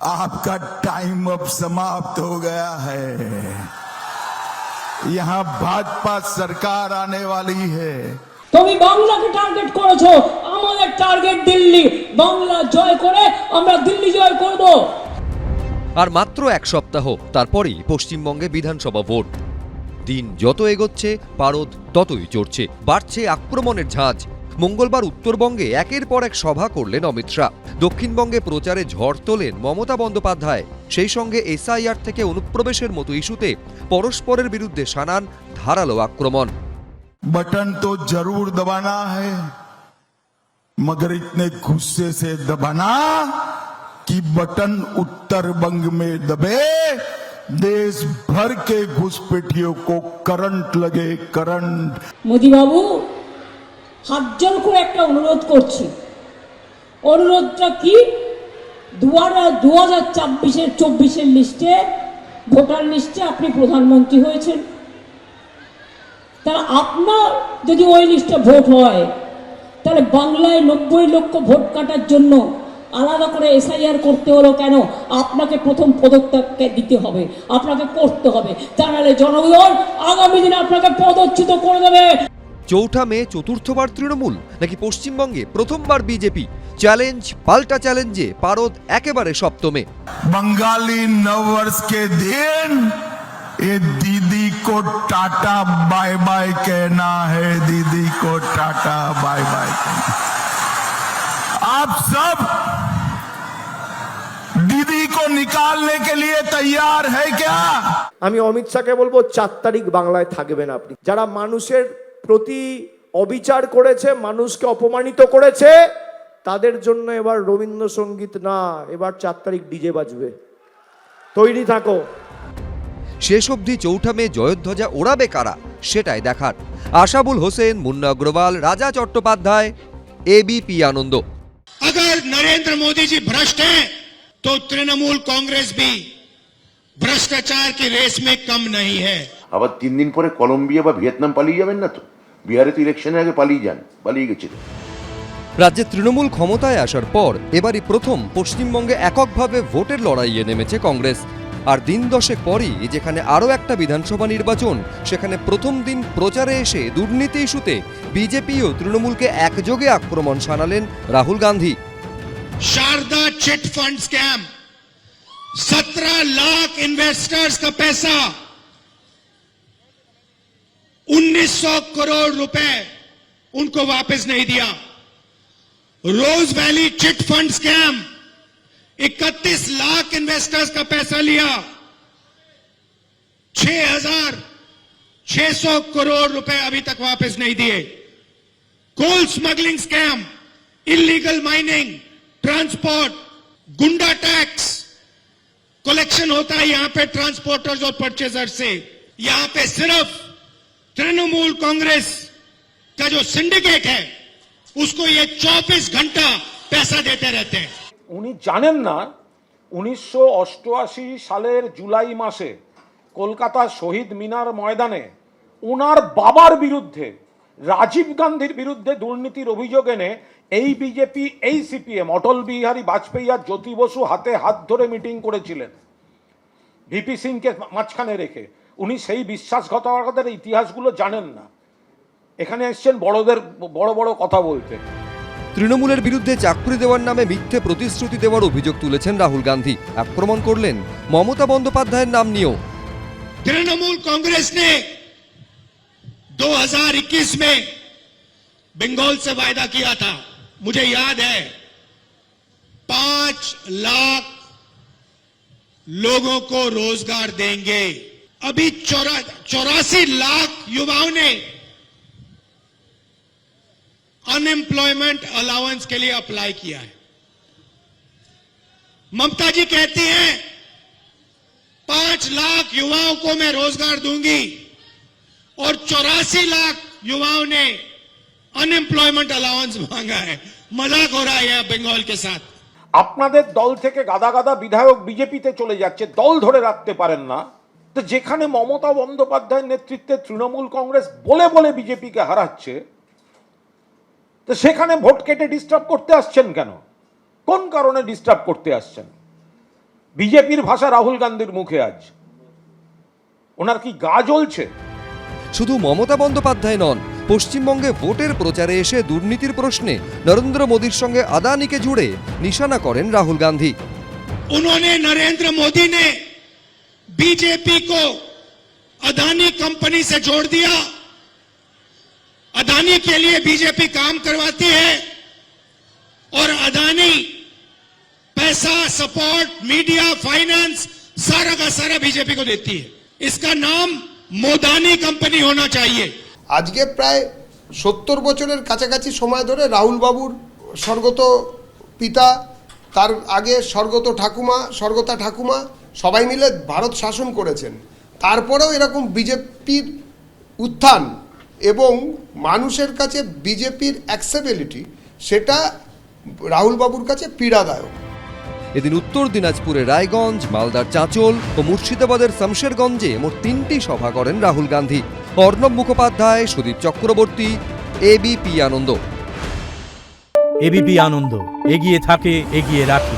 आपका टाइम अब समाप्त हो गया है। यहाँ भाजपा सरकार आने वाली है। তুমি বাংলাকে টার্গেট করেছো, আমাদের টার্গেট দিল্লি। বাংলা জয় করে আমরা দিল্লি জয় করব। আর মাত্র এক সপ্তাহ, তারপরেই পশ্চিমবঙ্গে বিধানসভা ভোট। দিন যত এগোচ্ছে পারদ ততই চড়ছে, বাড়ছে আক্রমণের ঝাঁজ। মঙ্গলবার উত্তরবঙ্গে একের পর এক সভা করলেন অমিত শাহ। দক্ষিণবঙ্গে প্রচারে ঝড় তোলেন মমতা বন্দ্যোপাধ্যায়। সেই সঙ্গে এসআইআর থেকে অনুপ্রবেশের মতো ইস্যুতে পরস্পরের বিরুদ্ধে শানান ধারালো আক্রমণ। बटन तो जरूर दबाना है, मगर इतने गुस्से से दबाना कि बटन उत्तर बंग में दबे, देश भर के घुसपैठियों को करंट लगे, करंट। মোদি বাবু, হাত জোর করে একটা অনুরোধ করছি। অনুরোধটা কি? 2024-এর লিস্টে, ভোটার লিস্টে আপনি প্রধানমন্ত্রী হয়েছেন। তাহলে আপনার যদি ওই লিস্টে ভোট হয়, তাহলে বাংলায় 90 লক্ষ ভোট কাটার জন্য আলাদা করে এসআইআর করতে হলো কেন? আপনাকে প্রথম পদত্যাগ দিতে হবে, আপনাকে করতে হবে, তা নাহলে জনগণ আগামী দিনে আপনাকে পদচ্যুত করে দেবে। চৌঠা মে চতুর্থবার তৃণমূল, নাকি পশ্চিমবঙ্গে প্রথমবার বিজেপি? চ্যালেঞ্জ পাল্টা চ্যালেঞ্জে পারদ একেবারে সপ্তমে। बंगाली नववर्ष के दिन ये दीदी को टाटा बाय बाय कहना है, दीदी को टाटा बाय बाय कहना। आप सब दीदी को निकालने के लिए तैयार है क्या? আমি অমিত শাহকে বলবো 4 তারিখ বাংলায় থাকবেন আপনি। যারা মানুষের প্রতি অবিচার করেছে, মানুষকে অপমানিত করেছে, তাদের জন্য এবার রবীন্দ্রসঙ্গীত না, এবার 4 তারিখ ডিজে বাজবে। তৈরি থাকো। শেষ অবধি চৌঠা মে জয়ধ্বজা ওড়াবে কারা, সেটাই দেখার। আশাবুল হোসেন, মুন্না अग्रवाल, রাজা চট্টোপাধ্যায়, एबीपी आनंद। अगर नरेंद्र मोदी जी भ्रष्ट हैं तो तृणमूल कांग्रेस भी भ्रष्टाचार की रेस में कम नहीं है। আবার 3 দিন পরে কলম্বিয়া বা ভিয়েতনাম পালিয়ে যাবেন না তো? বিহারে তো ইলেকশনের আগে পালিয়ে গেছিল। রাজ্যে তৃণমূল ক্ষমতায় আসার পর এবারই প্রথম পশ্চিমবঙ্গে এককভাবে ভোটের লড়াইয়ে নেমেছে কংগ্রেস। আর দিন দশেক পরই যেখানে আরও একটা বিধানসভা নির্বাচন, সেখানে প্রথম দিন প্রচারে এসে দুর্নীতি ইস্যুতে বিজেপি ও তৃণমূলকে একযোগে আক্রমণ শানালেন Rahul Gandhi. Sharda chit fund scam, 17 lakh investors का पैसा, 1900 करोड़ रुपए उनको वापस नहीं दिया। Rose Valley chit fund scam, 31 lakh investors का पैसा लिया, 6,600 करोड़ रुपए अभी तक वापस नहीं दिए। Coal smuggling scam, illegal mining, transport, goonda tax collection होता है यहां पे ट्रांसपोर्टर्स और परचेजर से। यहां पे सिर्फ तृणमूल कांग्रेस का जो सिंडिकेट है उसको ये 24 घंटा पैसा देते रहते हैं। উনি জানেন না 1988 সালের জুলাই মাসে কলকাতার শহীদ মিনার ময়দানে ওনার বাবার বিরুদ্ধে, রাজীব গান্ধীর বিরুদ্ধে দুর্নীতির অভিযোগ এনে এই বিজেপি, এই সিপিএম, অটল বিহারী বাজপেয়ী আর জ্যোতি বসু হাতে হাত ধরে মিটিং করেছিলেন ভিপি সিংকে মাঝখানে রেখে। উনি সেই বিশ্বাসঘাতকতার ইতিহাসগুলো জানেন না। এখানে এসছেন বড় বড় কথা বলতে। তৃণমূলের বিরুদ্ধে চাকরি দেওয়ার নামে মিথ্যে প্রতিশ্রুতি দেওয়ার অভিযোগ তুলেছেন রাহুল গান্ধী। আক্রমণ করলেন মমতা বন্দ্যোপাধ্যায়ের নাম নিয়েও। तृणमूल कांग्रेस ने 2021 में बंगाल से वायदा किया था, मुझे याद है, 5 लाख लोगों को रोजगार देंगे। अभी 84 लाख युवाओं ने अनएम्प्लॉयमेंट अलाउंस के लिए अप्लाई किया है। ममता जी कहती हैं 5 लाख युवाओं को मैं रोजगार दूंगी और 84 लाख युवाओं ने अनएम्प्लॉयमेंट अलाउंस मांगा है। मजाक हो रहा है यह बंगाल के साथ। আপনাদের দল থেকে গাদা গাদা বিধায়ক বিজেপিতে চলে যাচ্ছে, দল ধরে রাখতে পারেন না। তো যেখানে মমতা বন্দ্যোপাধ্যায়ের নেতৃত্বে তৃণমূল কংগ্রেস বলে বলে বিজেপিকে হারাচ্ছে, তো সেখানে ভোট কেটে ডিস্টার্ব করতে আসছেন কেন? কোন কারণে ডিস্টার্ব করতে আসছেন? বিজেপির ভাষা রাহুল গান্ধীর মুখে আজ। ওনার কি গা জ্বলছে? শুধু মমতা বন্দ্যোপাধ্যায় নন, পশ্চিমবঙ্গে ভোটের প্রচারে এসে দুর্নীতির প্রশ্নে নরেন্দ্র মোদীর সঙ্গে আদানিকে জুড়ে নিশানা করেন রাহুল গান্ধী। उन्होंने नरेंद्र मोदी ने बीजेपी को अदानी कंपनी से जोड़ दिया। अदानी के लिए बीजेपी काम करवाती है और अदानी पैसा, सपोर्ट, मीडिया, फाइनेंस सारा का सारा बीजेपी को देती है। इसका नाम मोदानी कंपनी होना चाहिए। আজকে প্রায় 70 বছরের কাছাকাছি সময় ধরে রাহুল বাবুর স্বর্গত পিতা, তার আগে স্বর্গতা ঠাকুমা সবাই মিলে ভারত শাসন করেছেন। তারপরেও এরকম বিজেপির উত্থান এবং মানুষের কাছে বিজেপির অ্যাক্সেসিবিলিটি, সেটা রাহুল বাবুর কাছে পীড়াদায়ক। এদিন উত্তর দিনাজপুরের রায়গঞ্জ, মালদার চাঁচল ও মুর্শিদাবাদের শমশেরগঞ্জে মোট 3টি সভা করেন রাহুল গান্ধী। অর্ণব মুখোপাধ্যায়, সুদীপ চক্রবর্তী, এবিপি আনন্দ। এবিপি আনন্দ, এগিয়ে থাকে, এগিয়ে রাখে।